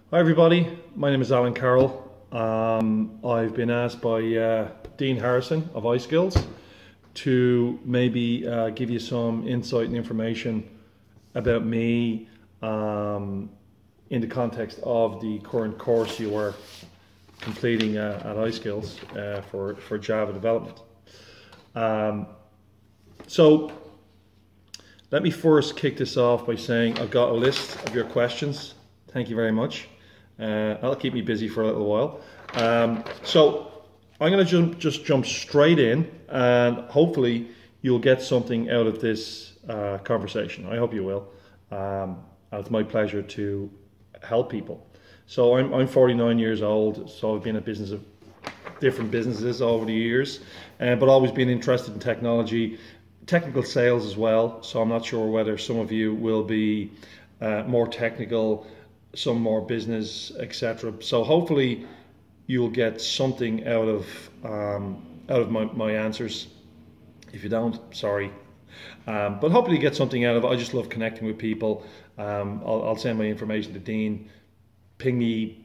Hi everybody, my name is Alan Carroll. I've been asked by Dean Harrison of iSkills to maybe give you some insight and information about me in the context of the current course you are completing at iSkills for Java development. So let me first kick this off by saying I've got a list of your questions. Thank you very much. That'll keep me busy for a little while. So I'm going to just jump straight in, and hopefully you'll get something out of this conversation. I hope you will. It's my pleasure to help people. So I'm 49 years old, so I've been in business of different businesses over the years, but always been interested in technology, technical sales as well. So I'm not sure whether some of you will be more technical, some more business, etc. So hopefully you'll get something out of my answers. If you don't, sorry, but hopefully you get something out of it. I just love connecting with people. I'll send my information to Dean. Ping me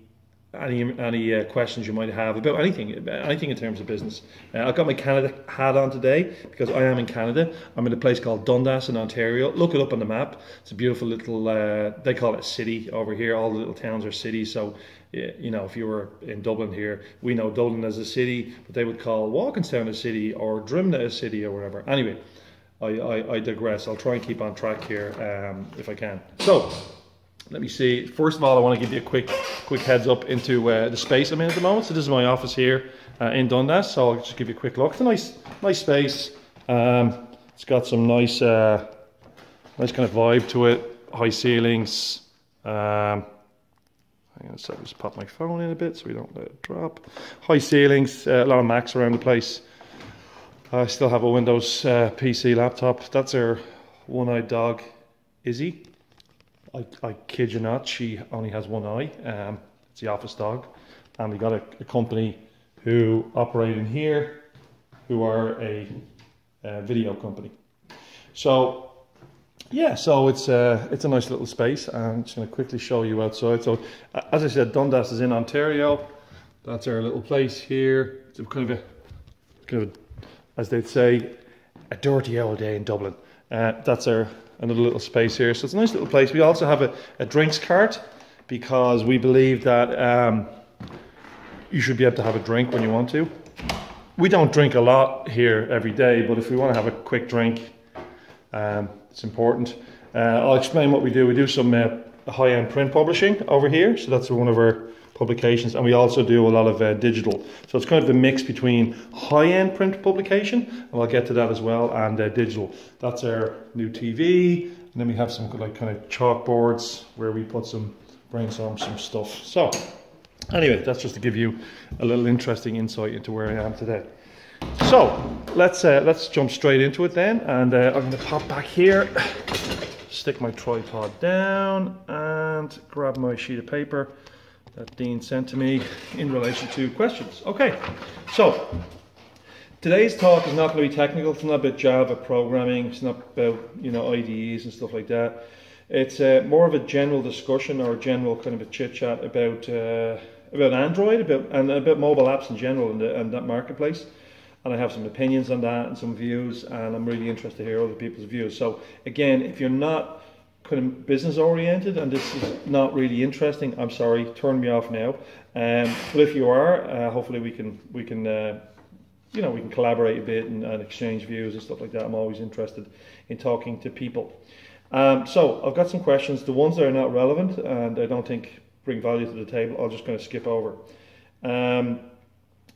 any questions you might have about anything in terms of business. I've got my Canada hat on today because I am in Canada. I'm in a place called Dundas in Ontario. Look it up on the map. It's a beautiful little, they call it a city over here. All the little towns are cities. So, you know, if you were in Dublin here, we know Dublin as a city, but they would call Walkinstown a city or Drimna a city or whatever. Anyway, I digress. I'll try and keep on track here if I can. So, let me see. First of all, I want to give you a quick heads up into the space I'm in at the moment. So this is my office here in Dundas. So I'll just give you a quick look. It's a nice space. It's got some nice kind of vibe to it. High ceilings. I'm going to just pop my phone in a bit so we don't let it drop. High ceilings. A lot of Macs around the place. I still have a Windows PC laptop. That's our one-eyed dog, Izzy. I kid you not, she only has one eye. It's the office dog. And we got a company who operate in here, who are a video company. So yeah, so it's a nice little space. I'm just going to quickly show you outside. So as I said, Dundas is in Ontario. That's our little place here. It's kind of as they'd say, a dirty old day in Dublin. That's another little space here. So it's a nice little place. We also have a drinks cart because we believe that you should be able to have a drink when you want to. We don't drink a lot here every day, but if we want to have a quick drink, it's important. I'll explain what we do. We do some high-end print publishing over here. So that's one of our publications, and we also do a lot of digital. So it's kind of the mix between high-end print publication, and I'll get to that as well, and digital. That's our new TV, and then we have some like kind of chalkboards where we brainstorm some stuff. So anyway, that's just to give you a little interesting insight into where I am today. So let's jump straight into it then, and I'm going to pop back here, stick my tripod down, and grab my sheet of paper that Dean sent to me in relation to questions. Okay, so today's talk is not going to be technical. It's not about Java programming. It's not about, you know, IDEs and stuff like that. It's more of a general discussion or a general kind of a chit chat about Android, about mobile apps in general and that marketplace. And I have some opinions on that and some views, and I'm really interested to hear other people's views. So again, if you're not kind of business oriented and this is not really interesting, I'm sorry, turn me off now. But if you are, hopefully we can you know, we can collaborate a bit and exchange views and stuff like that. I'm always interested in talking to people. So I've got some questions. The ones that are not relevant and I don't think bring value to the table, I'll just kind of skip over.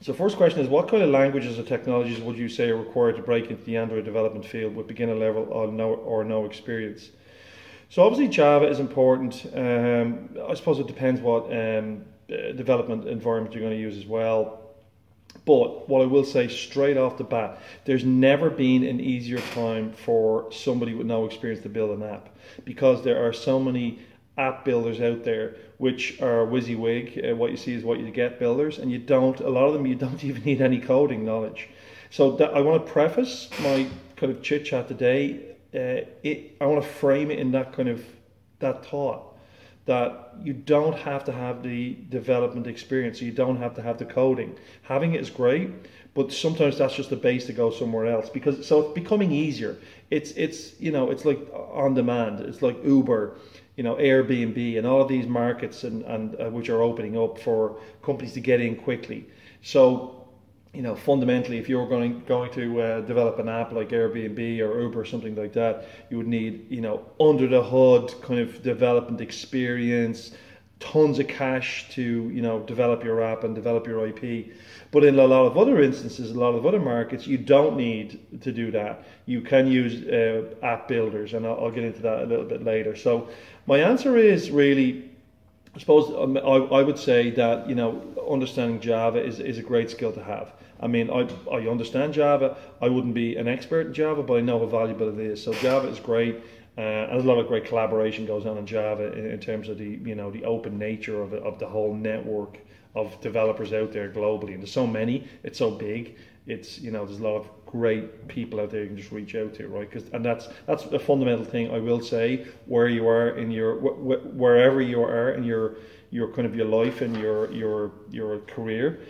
So first question is, what kind of languages or technologies would you say are required to break into the Android development field with beginner level or no experience? So obviously Java is important. I suppose it depends what development environment you're going to use as well. But what I will say straight off the bat, there's never been an easier time for somebody with no experience to build an app, because there are so many app builders out there which are WYSIWYG. What you see is what you get builders, and a lot of them you don't even need any coding knowledge. So I want to preface my kind of chit chat today. I want to frame it in that thought, that you don't have to have the development experience. You don't have to have the coding. Having it is great, but sometimes that's just the base to go somewhere else, because so it's becoming easier. It's you know, it's like on demand. It's like Uber, you know, Airbnb, and all of these markets and which are opening up for companies to get in quickly. So, you know, fundamentally, if you're going to develop an app like Airbnb or Uber or something like that, you would need, you know, under the hood kind of development experience, tons of cash to, you know, develop your app and develop your IP. But in a lot of other instances, a lot of other markets, you don't need to do that. You can use app builders, and I'll get into that a little bit later. So my answer is really, I suppose I would say that, you know, understanding Java is a great skill to have. I mean, I understand Java. I wouldn't be an expert in Java, but I know how valuable it is. So Java is great, and there's a lot of great collaboration goes on in Java in terms of the, you know, the open nature of the whole network of developers out there globally. And there's so many. It's so big. It's, you know, there's a lot of great people out there you can just reach out to, right? And that's a fundamental thing I will say. Where you are in your wherever you are in your kind of your life and your career.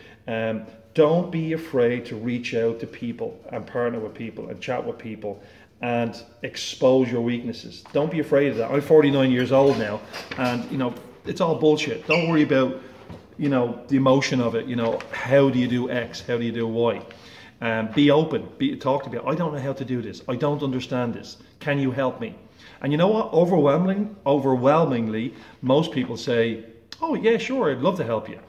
Don't be afraid to reach out to people and partner with people and chat with people and expose your weaknesses. Don't be afraid of that. I'm 49 years old now, and, you know, it's all bullshit. Don't worry about, you know, the emotion of it. You know, how do you do X? How do you do Y? Be open. Talk to people. I don't know how to do this. I don't understand this. Can you help me? And you know what? Overwhelmingly, most people say, oh yeah, sure, I'd love to help you.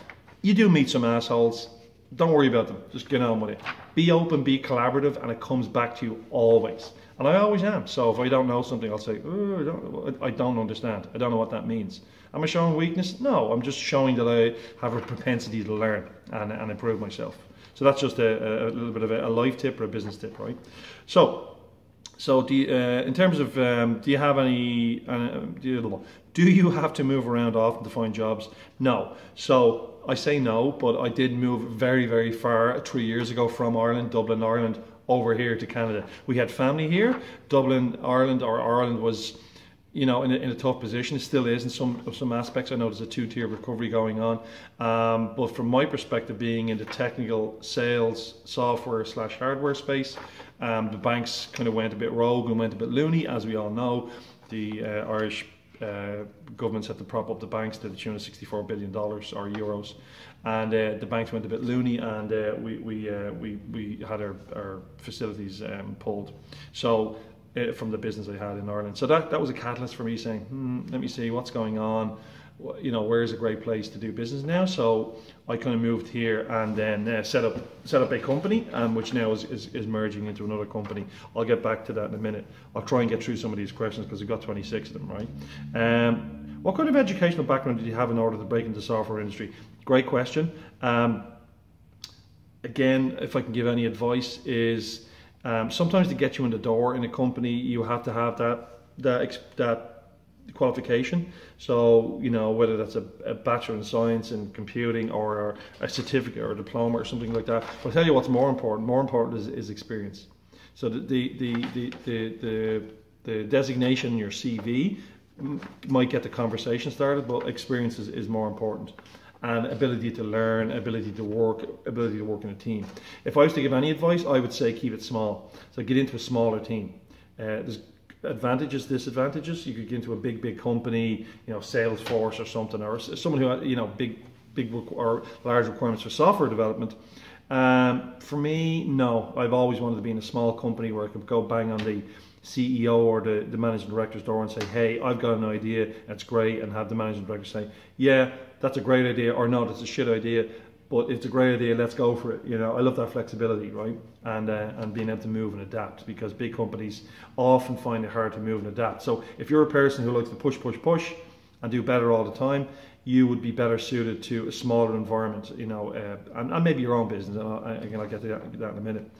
You do meet some assholes. Don't worry about them. Just get on with it. Be open, be collaborative, and it comes back to you always. And I always am. So if I don't know something, I'll say, oh, I don't understand. I don't know what that means. Am I showing weakness? No, I'm just showing that I have a propensity to learn and improve myself. So that's just a little bit of a life tip or a business tip, right? So do you, in terms of, do you have any, do you have to move around often to find jobs? No. So I say no, but I did move very, very far 3 years ago from Ireland, Dublin, Ireland, over here to Canada. We had family here. Dublin, Ireland, or Ireland was, you know, in a tough position. It still is in some aspects. I know there's a two-tier recovery going on. But from my perspective, being in the technical sales, software / hardware space, the banks kind of went a bit rogue and went a bit loony, as we all know. The Irish governments had to prop up the banks to the tune of $64 billion or euros, and the banks went a bit loony, and we had our facilities pulled. So from the business I had in Ireland, so that was a catalyst for me saying, let me see what's going on. You know, where's a great place to do business now? So I kind of moved here and then set up a company, which now is merging into another company. I'll get back to that in a minute. I'll try and get through some of these questions because we've got 26 of them, right? What kind of educational background did you have in order to break into the software industry? Great question. Again, if I can give any advice, is sometimes to get you in the door in a company, you have to have that qualification. So, you know, whether that's a bachelor in science in computing or a certificate or a diploma or something like that. I'll tell you what's more important. More important is experience. So the designation in your CV might get the conversation started, but experience is more important. And ability to learn, ability to work in a team. If I was to give any advice, I would say keep it small. So get into a smaller team. There's advantages, disadvantages. You could get into a big company, you know, Salesforce or something, or someone who had, you know, big or large requirements for software development. For me, no. I've always wanted to be in a small company where I could go bang on the CEO or the managing director's door and say, hey, I've got an idea, it's great, and have the managing director say, yeah, that's a great idea, or no, that's a shit idea, but it's a great idea, let's go for it. You know, I love that flexibility, right? And being able to move and adapt, because big companies often find it hard to move and adapt. So if you're a person who likes to push and do better all the time, you would be better suited to a smaller environment, you know, and maybe your own business. Again, I'll get to that in a minute.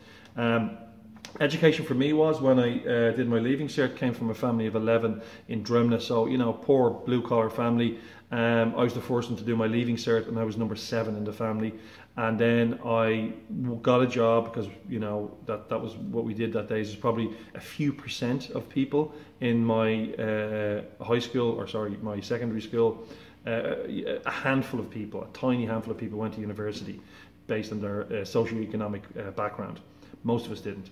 Education for me was when I did my leaving cert, came from a family of 11 in Drumna, so you know, poor blue collar family. I was the first one to do my leaving cert, and I was number 7 in the family. And then I got a job because you know that was what we did that day. There's probably a few percent of people in my my secondary school. A handful of people, a tiny handful of people went to university based on their socioeconomic background. Most of us didn't.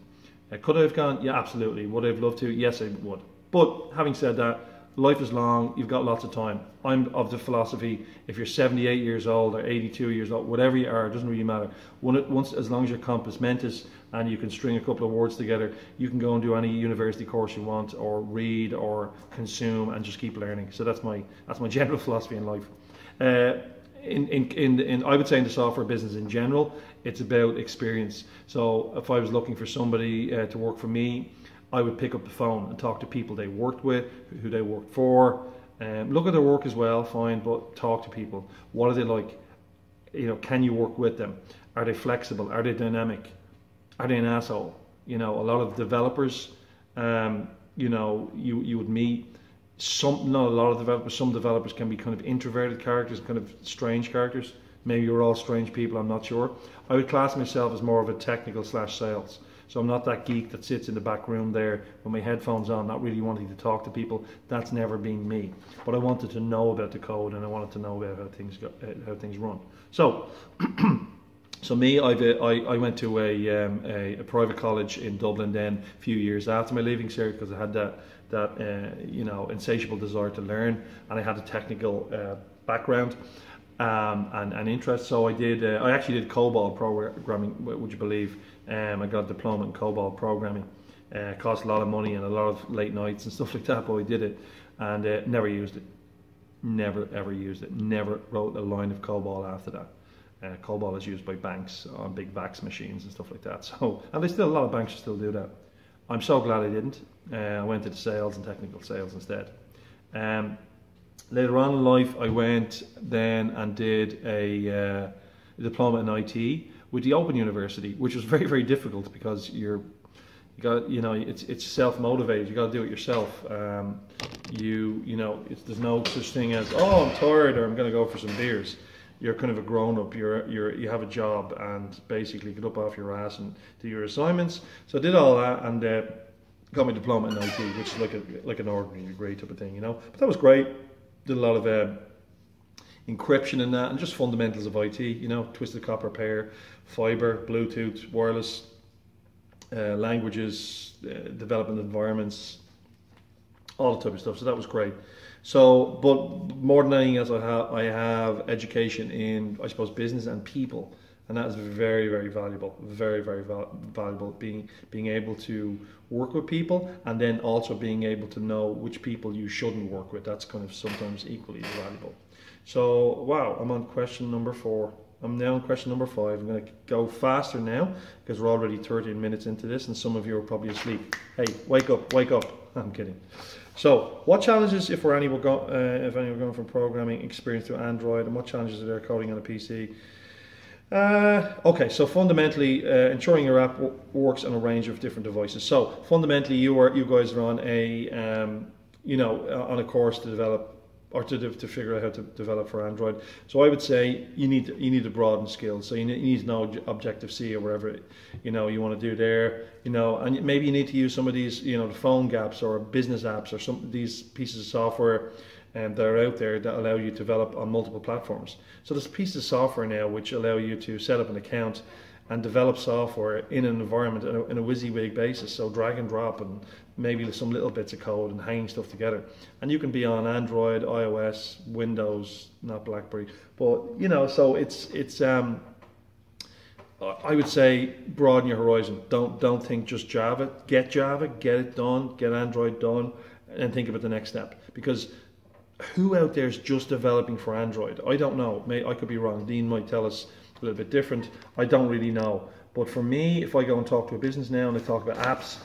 Could I have gone? Yeah, absolutely. Would I have loved to? Yes, I would. But having said that, life is long. You've got lots of time. I'm of the philosophy: if you're 78 years old or 82 years old, whatever you are, it doesn't really matter. Once, as long as you're compos mentis and you can string a couple of words together, you can go and do any university course you want, or read, or consume, and just keep learning. So that's my general philosophy in life. I would say in the software business in general, it's about experience. So if I was looking for somebody to work for me, I would pick up the phone and talk to people they worked with, who they worked for. Look at their work as well, fine, but talk to people. What are they like? You know, can you work with them? Are they flexible? Are they dynamic? Are they an asshole? You know, a lot of developers, you know, you would meet. Not a lot of developers. Some developers can be kind of introverted characters, kind of strange characters. Maybe you're all strange people, I'm not sure. I would class myself as more of a technical / sales. So I'm not that geek that sits in the back room there with my headphones on, not really wanting to talk to people. That's never been me. But I wanted to know about the code, and I wanted to know about how things run. So, so me, I went to a private college in Dublin then a few years after my leaving cert, because I had that you know, insatiable desire to learn, and I had a technical background and interest. So I actually did COBOL programming, would you believe? I got a diploma in COBOL programming. It cost a lot of money and a lot of late nights and stuff like that, but I did it, and never used it. Never ever used it. Never wrote a line of COBOL after that. COBOL is used by banks on big fax machines and stuff like that. So, and a lot of banks still do that. I'm so glad I didn't. I went into sales and technical sales instead. Later on in life, I went then and did a diploma in IT with the Open University, which was very, very difficult because you know, it's self-motivated. You got to do it yourself. You know, there's no such thing as, oh, I'm tired, or I'm going to go for some beers. You're kind of a grown-up. You have a job, and basically get up off your ass and do your assignments. So I did all that and got my diploma in IT, which is like an ordinary degree type of thing, you know. But that was great. Did a lot of encryption in that, and just fundamentals of IT, you know, twisted copper pair, fiber, Bluetooth, wireless, languages, development environments, all the type of stuff. So that was great. So, but more than anything else, I have education in, I suppose, business and people, and that is very, very valuable. Very, very valuable. Being able to work with people, and then also being able to know which people you shouldn't work with. That's kind of sometimes equally as valuable. So, wow, I'm on question number 4. I'm now on question number 5. I'm going to go faster now because we're already 13 minutes into this, and some of you are probably asleep. Hey, wake up, wake up. I'm kidding. So, what challenges, if any were going from programming experience to Android, and what challenges are there coding on a PC? Okay, so fundamentally, ensuring your app works on a range of different devices. So, fundamentally, you guys are on a you know, on a course to develop, or to figure out how to develop for Android. So I would say you need to broaden skills. So you need to know Objective-C or whatever, you know, you want to do there, you know, and maybe you need to use some of these, you know, the phone gaps or business apps or some of these pieces of software that are out there that allow you to develop on multiple platforms. So there's pieces of software now which allow you to set up an account and develop software in an environment in a WYSIWYG basis, so drag and drop, and maybe some little bits of code and hanging stuff together. And you can be on Android, iOS, Windows, not BlackBerry, but you know, so it's I would say broaden your horizon. Don't think just Java. Get it done, get Android done, and think about the next step. Because who out there is just developing for Android? I don't know. I could be wrong. Dean might tell us a little bit different. I don't really know. But for me, if I go and talk to a business now and I talk about apps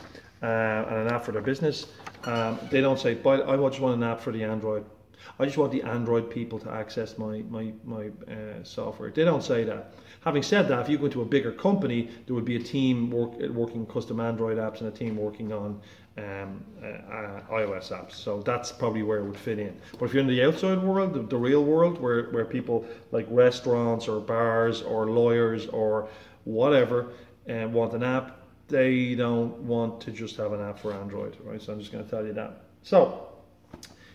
and an app for their business, they don't say, I just want an app for the Android. I just want the Android people to access my software. They don't say that. Having said that, if you go into a bigger company, there would be a team working custom Android apps and a team working on iOS apps. So that's probably where it would fit in. But if you're in the outside world, the real world, where people like restaurants or bars or lawyers or whatever want an app, they don't want to just have an app for Android, right? So I'm just going to tell you that. So,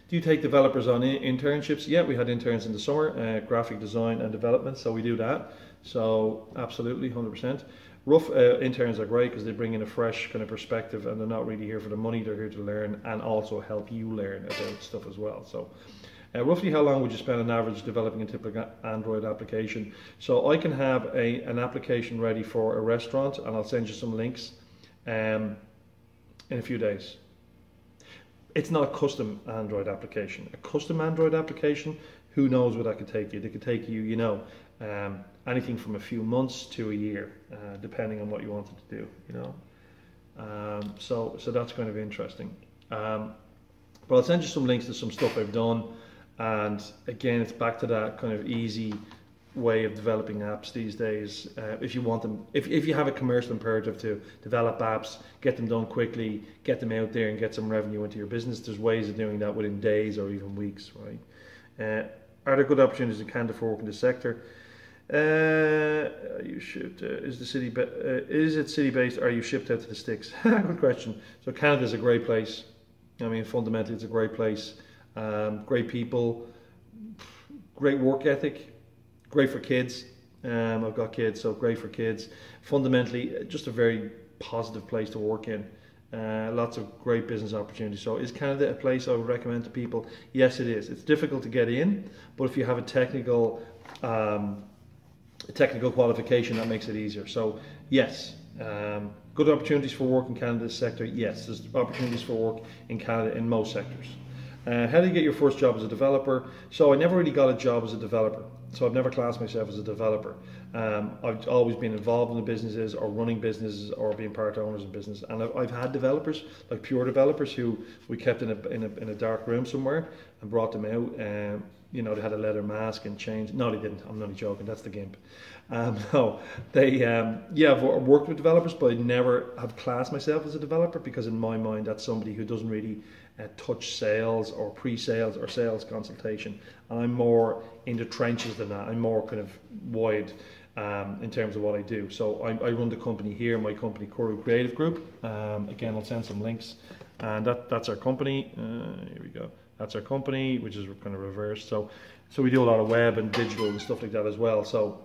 do you take developers on internships? Yeah, we had interns in the summer, graphic design and development, so we do that. So absolutely, 100%. Rough interns are great because they bring in a fresh kind of perspective, and they're not really here for the money, they're here to learn and also help you learn about stuff as well. So roughly how long would you spend on average developing a typical Android application? So I can have an application ready for a restaurant, and I'll send you some links in a few days. It's not a custom Android application. A custom Android application, who knows what that could take you? They could take you, you know, anything from a few months to a year, depending on what you wanted to do, you know. So that's kind of interesting. But I'll send you some links to some stuff I've done. And again, it's back to that kind of easy way of developing apps these days. If you want them, if you have a commercial imperative to develop apps, get them done quickly, get them out there and get some revenue into your business, there's ways of doing that within days or even weeks, right? Are there good opportunities in Canada for work in the sector? You shipped, is it city based, or are you shipped out to the sticks? Good question. So Canada is a great place. I mean, fundamentally it's a great place. Great people, great work ethic, great for kids. I've got kids, so great for kids. Fundamentally, just a very positive place to work in. Lots of great business opportunities. So is Canada a place I would recommend to people? Yes, it is. It's difficult to get in, but if you have a technical qualification, that makes it easier. So yes, good opportunities for work in Canada's sector. Yes, there's opportunities for work in Canada in most sectors. How did you get your first job as a developer? So I never really got a job as a developer. So I've never classed myself as a developer. I've always been involved in the businesses or running businesses or being part owners of business. And I've had developers, like pure developers, who we kept in a dark room somewhere and brought them out. You know, they had a leather mask and chains. No, they didn't. I'm only joking. That's the gimp. No, I've worked with developers, but I never have classed myself as a developer because in my mind, that's somebody who doesn't really touch sales or pre-sales or sales consultation. And I'm more in the trenches than that. I'm more kind of wide in terms of what I do. So I run the company here, my company Kuru Creative Group. Again, I'll send some links. And that's our company. Here we go. That's our company, which is kind of reversed. So we do a lot of web and digital and stuff like that as well. So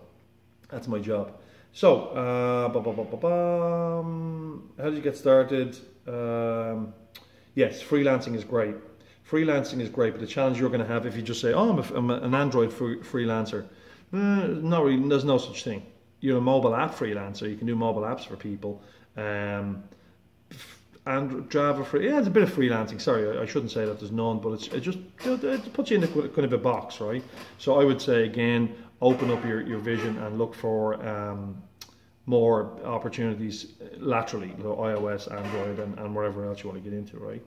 that's my job. So how did you get started? Yes, freelancing is great. Freelancing is great, but the challenge you're going to have if you just say, "Oh, I'm an Android freelancer," not really. There's no such thing. You're a mobile app freelancer. You can do mobile apps for people. And Java free, yeah, it's a bit of freelancing. Sorry, I shouldn't say that there's none, but it puts you in a kind of a box, right? So I would say again, open up your vision and look for more opportunities laterally, you know, iOS, Android, and wherever else you want to get into, right?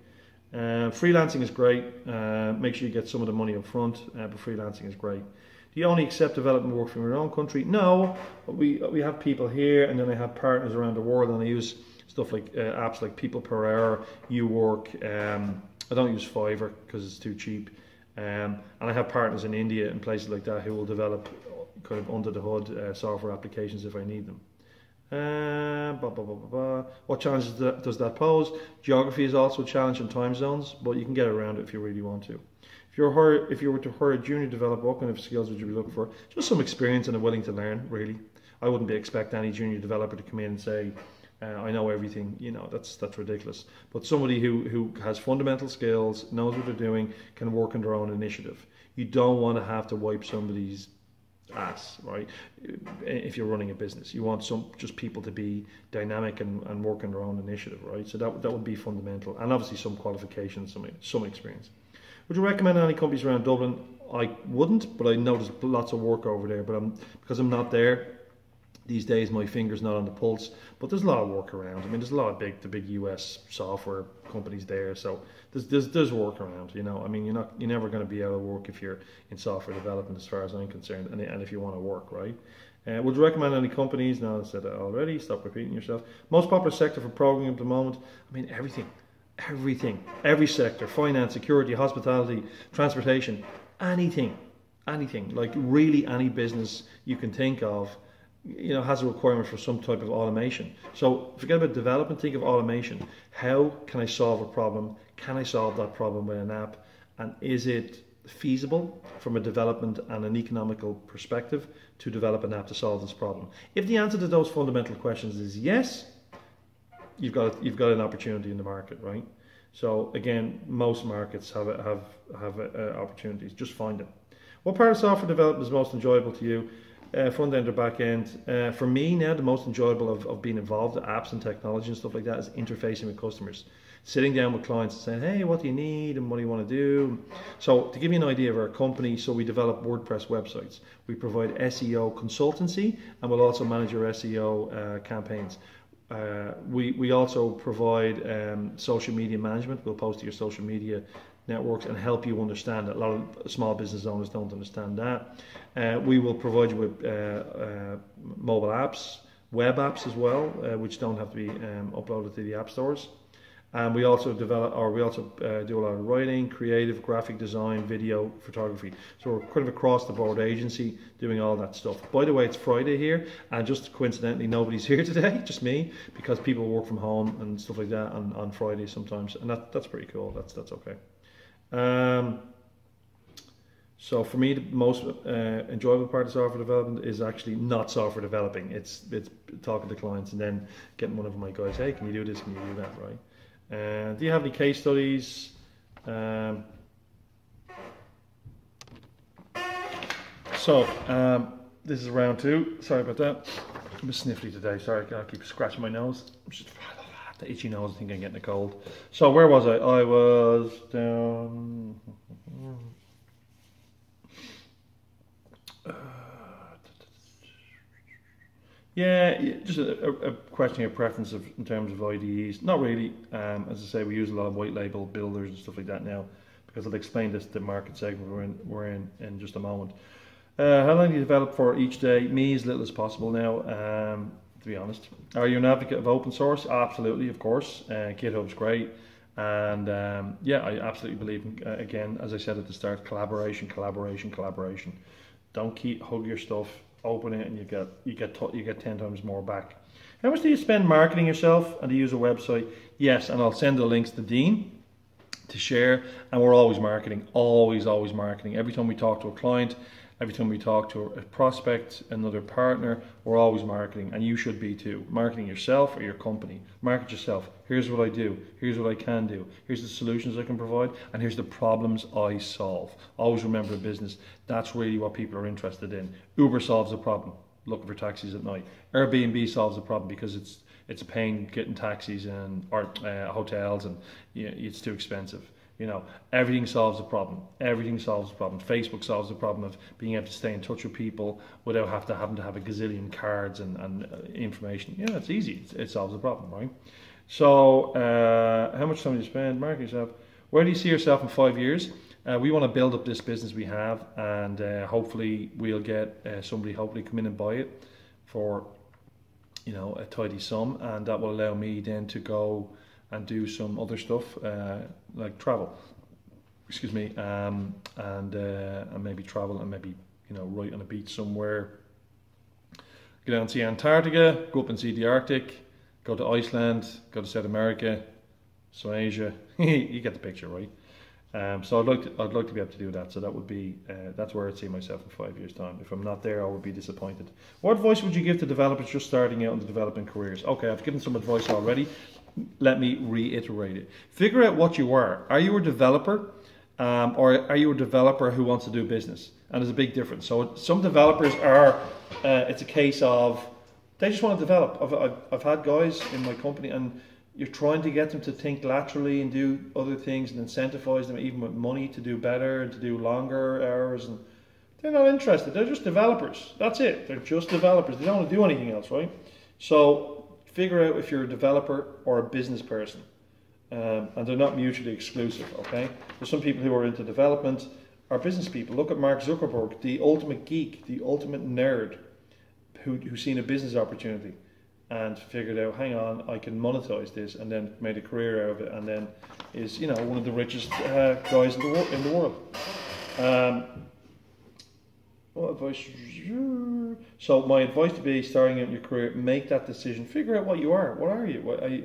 Freelancing is great. Make sure you get some of the money up front, but freelancing is great. Do you only accept development work from your own country? No, we have people here, and then I have partners around the world, and I use stuff like apps like People Per Hour, YouWork. I don't use Fiverr because it's too cheap. And I have partners in India and places like that who will develop kind of under the hood software applications if I need them. What challenges does that pose? Geography is also a challenge in time zones, but you can get around it if you really want to. If you were to hire a junior developer, what kind of skills would you be looking for? Just some experience and a willing to learn, really. I wouldn't expect any junior developer to come in and say, I know everything. You know, that's ridiculous. But somebody who has fundamental skills, knows what they're doing, can work on their own initiative. You don't want to have to wipe somebody's ass, right? If you're running a business, you want just people to be dynamic and work on their own initiative, right? So that would be fundamental, and obviously some qualifications, some experience. Would you recommend any companies around Dublin? I wouldn't, but I know there's lots of work over there. But because I'm not there, these days my finger's not on the pulse, but there's a lot of work around. I mean, there's a lot of the big US software companies there, so there's work around. You know, I mean, you're never going to be out of work if you're in software development, as far as I'm concerned, and if you want to work, right? Would you recommend any companies? No, I said that already. Stop repeating yourself. Most popular sector for programming at the moment. I mean, everything, every sector: finance, security, hospitality, transportation, anything, like really any business you can think of, you know, has a requirement for some type of automation. So forget about development, think of automation. How can I solve a problem? Can I solve that problem with an app? And is it feasible from a development and an economical perspective to develop an app to solve this problem? If the answer to those fundamental questions is yes, you've got an opportunity in the market, right? So again, most markets have opportunities. Just find them. What part of software development is most enjoyable to you? Front end or back end? For me now, the most enjoyable of being involved in apps and technology and stuff like that is interfacing with customers. Sitting down with clients and saying, hey, what do you need and what do you want to do? So to give you an idea of our company, so we develop WordPress websites. We provide SEO consultancy, and we'll also manage your SEO campaigns. We also provide social media management. We'll post to your social media networks and help you understand that. A lot of small business owners don't understand that. We will provide you with mobile apps, web apps as well, which don't have to be uploaded to the app stores. And we also do a lot of writing, creative, graphic design, video, photography. So we're kind of across the board agency doing all that stuff. By the way, it's Friday here, and just coincidentally, nobody's here today, just me, because people work from home and stuff like that on Friday sometimes, and that's pretty cool. That's okay. So for me, the most enjoyable part of software development is actually not software developing. It's talking to clients and then getting one of my guys, hey, can you do this? Can you do that? Right? Do you have any case studies? This is round two. Sorry about that. I'm a bit sniffly today. Sorry, I keep scratching my nose. The itchy nose. I think I'm getting a cold. So where was I? I was down. Yeah, just a question of preference in terms of IDEs. Not really. As I say, we use a lot of white label builders and stuff like that now, because I'll explain the market segment we're in just a moment. How long do you develop for each day? Me, as little as possible now, to be honest. Are you an advocate of open source? Absolutely, of course. GitHub's great. And yeah, I absolutely believe in, again, as I said at the start, collaboration. Don't hug your stuff. Open it and you get 10 times more back. How much do you spend marketing yourself and to use a website? Yes, and I'll send the links to Dean to share. And we're always marketing, always marketing. Every time we talk to a client, every time we talk to a prospect, another partner, we're always marketing, and you should be too. Marketing yourself or your company. Market yourself. Here's what I do. Here's what I can do. Here's the solutions I can provide, and here's the problems I solve. Always remember a business. That's really what people are interested in. Uber solves a problem, looking for taxis at night. Airbnb solves a problem because it's a pain getting taxis or hotels, and it's too expensive. You know, everything solves a problem. Facebook solves the problem of being able to stay in touch with people without having to have a gazillion cards and information. Yeah, it's easy. It solves the problem, right? So, how much time do you spend marketing yourself? Where do you see yourself in 5 years? We want to build up this business we have, and hopefully we'll get somebody come in and buy it for, a tidy sum, and that will allow me then to go and do some other stuff like travel, and maybe travel and maybe right on a beach somewhere. Go down and see Antarctica, go up and see the Arctic, go to Iceland, go to South America, some Asia. You get the picture, right? So I'd like to be able to do that. So that would be that's where I'd see myself in 5 years' time. If I'm not there, I would be disappointed. What advice would you give to developers just starting out in the developing careers? Okay, I've given some advice already. Let me reiterate it. Figure out what you are. Are you a developer, or are you a developer who wants to do business? And there's a big difference. So some developers are. It's a case of they just want to develop. I've had guys in my company, and you're trying to get them to think laterally and do other things and incentivize them even with money to do better and to do longer hours, and They're not interested. They're just developers. That's it. They're just developers. They don't want to do anything else, right? So figure out if you're a developer or a business person. And they're not mutually exclusive, okay? There's some people who are into development are business people. Look at Mark Zuckerberg, the ultimate geek, the ultimate nerd, who's seen a business opportunity and figured out, hang on, I can monetize this, and then made a career out of it, and then is, you know, one of the richest guys in the world. What advice? So my advice to be starting out in your career, make that decision. Figure out what you are. What are you?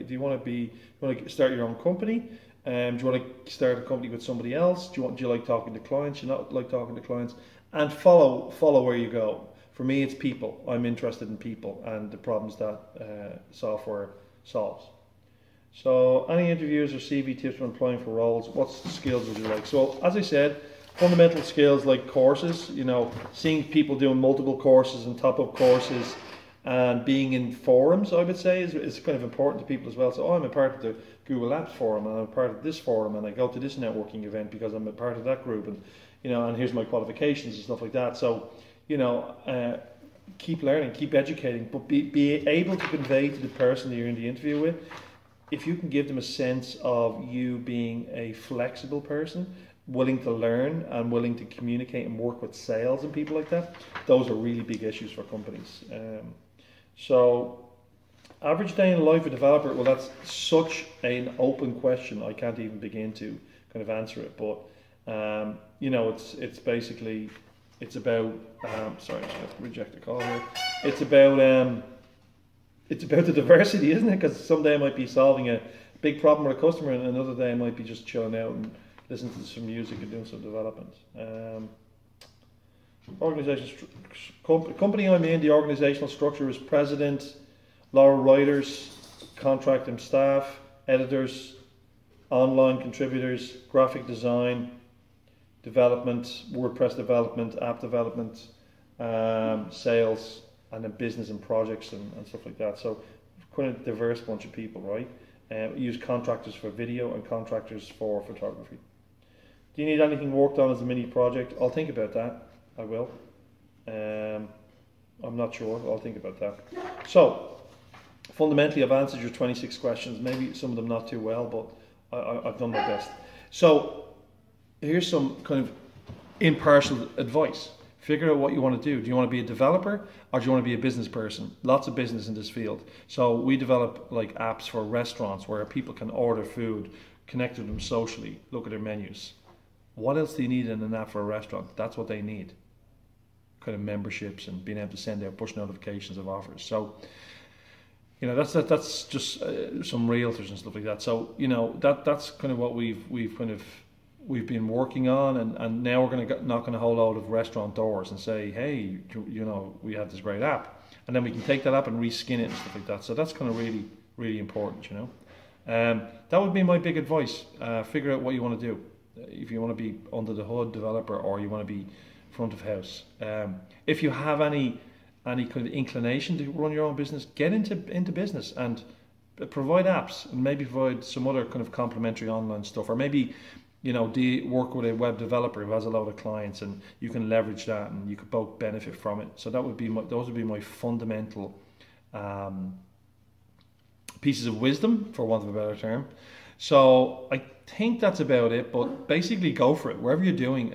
Do you want to be? You want to start your own company? Do you want to start a company with somebody else? Do you like talking to clients? Do you not like talking to clients? And follow where you go. For me, it's people. I'm interested in people and the problems that software solves. So, any interviews or CV tips for applying for roles? What skills would you like? So, as I said, fundamental skills like courses, you know, seeing people doing multiple courses and top-up courses, and being in forums, I would say, is kind of important to people as well. So, I'm a part of the Google Apps forum, and I'm a part of this forum, and I go to this networking event because I'm a part of that group, and, you know, and here's my qualifications and stuff like that. So, you know, keep learning, keep educating, but be able to convey to the person that you're in the interview with, if you can give them a sense of you being a flexible person, willing to learn and willing to communicate and work with sales and people like that, those are really big issues for companies. So, average day in the life of a developer, well, that's such an open question, I can't even begin to kind of answer it. But, you know, it's basically, it's about, sorry, I just have to reject the call here. It's about the diversity, isn't it? Because someday I might be solving a big problem with a customer, and another day I might be just chilling out and listening to some music and doing some development. Company I'm in, the organizational structure is president, a lot of writers, contract and staff, editors, online contributors, graphic design, development, WordPress development, app development, sales, and then business and projects and stuff like that. So quite a diverse bunch of people, right? We use contractors for video and contractors for photography. Do you need anything worked on as a mini project? I'll think about that. I will. I'm not sure. I'll think about that. So, fundamentally, I've answered your 26 questions. Maybe some of them not too well, but I've done my best. So, here's some kind of impartial advice. Figure out what you want to do. Do you want to be a developer or do you want to be a business person? Lots of business in this field. So we develop like apps for restaurants where people can order food, connect with them socially, look at their menus. What else do you need in an app for a restaurant? That's what they need. Kind of memberships and being able to send out push notifications of offers. So, you know, that's just some realtors and stuff like that. So, you know, that's kind of what we've been working on, and now we're going to knock on a whole load of restaurant doors and say, hey, you know, we have this great app, and then we can take that app and reskin it and stuff like that. So that's kind of really, really important, you know. That would be my big advice. Figure out what you want to do. If you want to be under the hood developer or you want to be front of house. If you have any kind of inclination to run your own business, get into business and provide apps, and maybe provide some other kind of complementary online stuff, or maybe, you know, work with a web developer who has a lot of clients, and you can leverage that, and you could both benefit from it. So those would be my fundamental pieces of wisdom, for want of a better term. So I think that's about it. But basically, go for it. Wherever you're doing,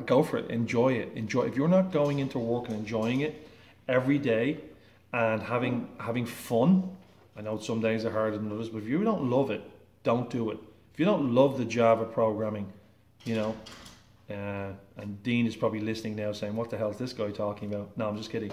go for it. Enjoy it. If you're not going into work and enjoying it every day and having fun, I know some days are harder than others, but if you don't love it, don't do it. If you don't love the Java programming, you know, and Dean is probably listening now saying, what the hell is this guy talking about? No, I'm just kidding.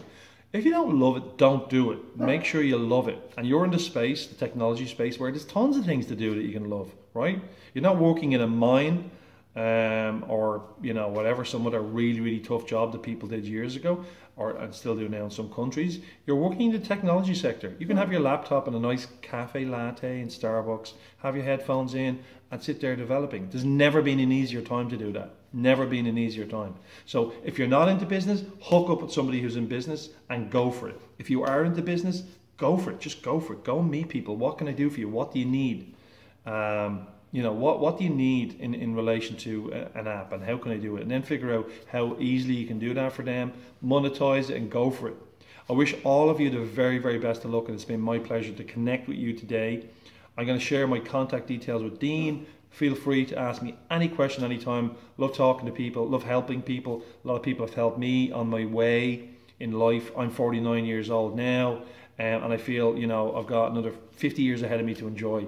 If you don't love it, don't do it. Make sure you love it. And you're in the space, the technology space, where there's tons of things to do that you can love, right? You're not working in a mine or, you know, whatever, some other really, really tough job that people did years ago, and still do now in some countries. You're working in the technology sector. You can have your laptop and a nice cafe latte in Starbucks, have your headphones in, and sit there developing. There's never been an easier time to do that. Never been an easier time. So if you're not into business, hook up with somebody who's in business and go for it. If you are into business, go for it. Just go for it. Go and meet people. What can I do for you? What do you need? You you know, what do you need in relation to an app, and how can I do it? And then figure out how easily you can do that for them, monetize it, and go for it. I wish all of you the very, very best of luck, and it's been my pleasure to connect with you today. I'm going to share my contact details with Dean. Feel free to ask me any question anytime. Love talking to people, love helping people. A lot of people have helped me on my way in life. I'm 49 years old now, and I feel, you know, I've got another 50 years ahead of me to enjoy.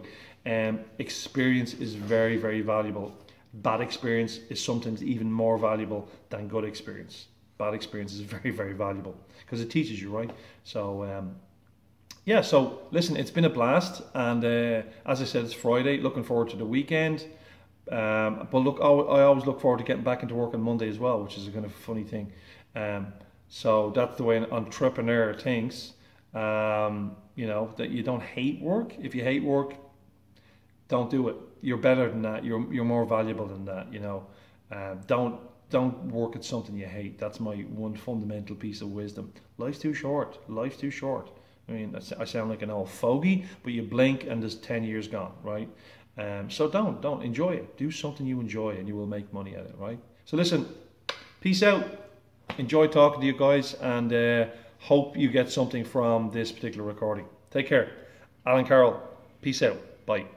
Experience is very, very valuable. Bad experience is sometimes even more valuable than good experience. Bad experience is very, very valuable because it teaches you, right? So yeah, so listen, it's been a blast, and as I said, it's Friday. Looking forward to the weekend. But look, I always look forward to getting back into work on Monday as well, which is a kind of funny thing. So that's the way an entrepreneur thinks. You know, that you don't hate work. If you hate work, don't do it. You're better than that. You're more valuable than that. You know, don't work at something you hate. That's my one fundamental piece of wisdom. Life's too short. Life's too short. I mean, I sound like an old fogey, but you blink and there's 10 years gone, right? So don't enjoy it. Do something you enjoy, and you will make money at it, right? So listen, peace out. Enjoy talking to you guys, and hope you get something from this particular recording. Take care. Alan Carroll, peace out. Bye.